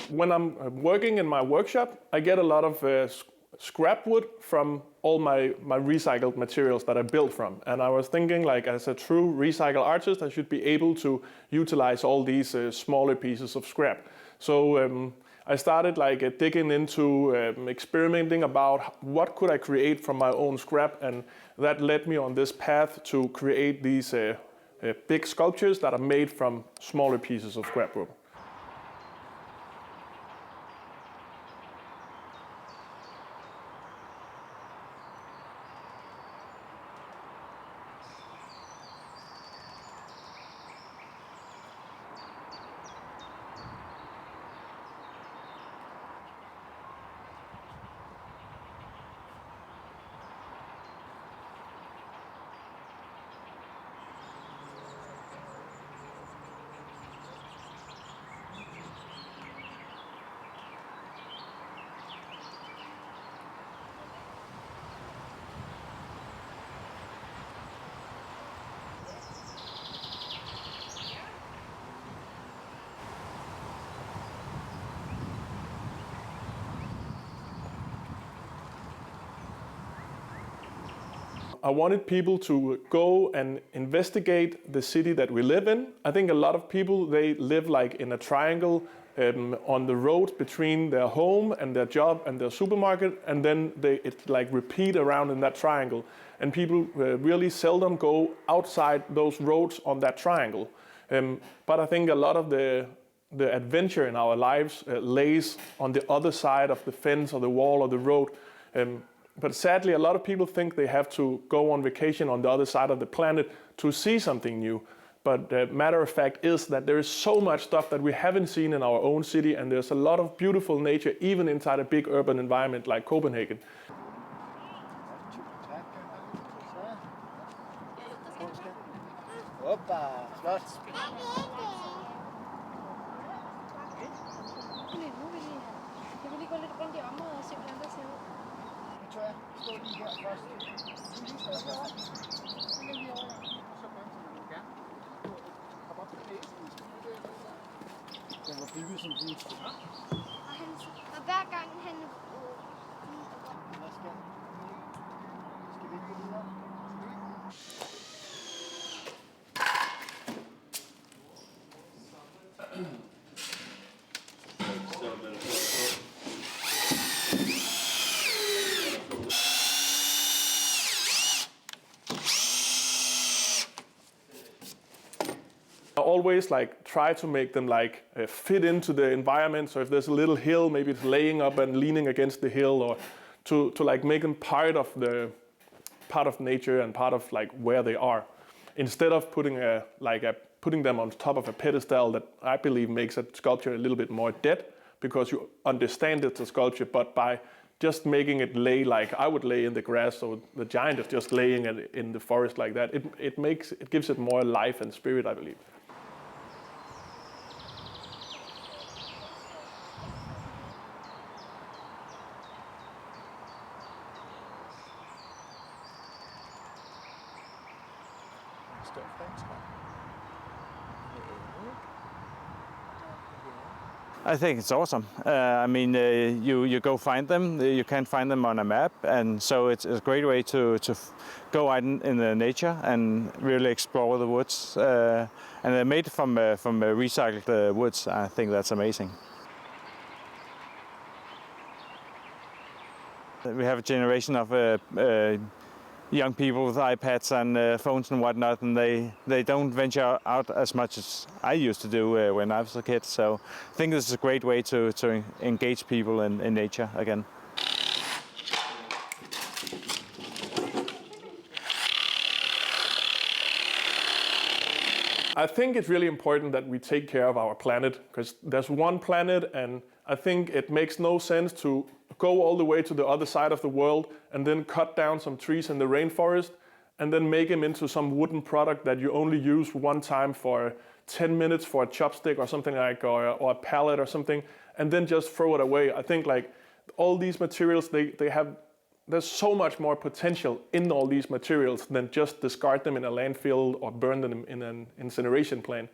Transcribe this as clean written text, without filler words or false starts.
When I'm working in my workshop, I get a lot of scrap wood from all my recycled materials that I built from. And I was thinking, like, as a true recycle artist, I should be able to utilize all these smaller pieces of scrap. So I started like digging into experimenting about what could I create from my own scrap, and that led me on this path to create these big sculptures that are made from smaller pieces of scrap wood. I wanted people to go and investigate the city that we live in. I think a lot of people, they live like in a triangle on the road between their home and their job and their supermarket, and then it like repeat around in that triangle. And people really seldom go outside those roads on that triangle. But I think a lot of the adventure in our lives lays on the other side of the fence or the wall or the road. But sadly, a lot of people think they have to go on vacation on the other side of the planet to see something new. But the matter of fact is that there is so much stuff that we haven't seen in our own city, and there's a lot of beautiful nature even inside a big urban environment like Copenhagen. Den var bygget som hus. Og hver gang han... Skal vi ikke gå videre? I always like try to make them like fit into the environment. So if there's a little hill, maybe it's laying up and leaning against the hill, or to like make them part of nature and part of like where they are, instead of putting them on top of a pedestal that I believe makes a sculpture a little bit more dead, because you understand it's a sculpture, but by just making it lay like I would lay in the grass, so the giant is just laying in the forest like that, it gives it more life and spirit, I believe. I think it's awesome. I mean, you go find them. You can't find them on a map, and so it's a great way to go out in the nature and really explore the woods. And they're made from recycled woods. I think that's amazing. We have a generation of young people with iPads and phones and whatnot, and they don't venture out as much as I used to do when I was a kid. So I think this is a great way to engage people in nature again. I think it's really important that we take care of our planet, because there's one planet, and I think it makes no sense to go all the way to the other side of the world and then cut down some trees in the rainforest and then make them into some wooden product that you only use one time for 10 minutes for a chopstick or something like, or a pallet or something, and then just throw it away. I think like all these materials, there's so much more potential in all these materials than just discard them in a landfill or burn them in an incineration plant.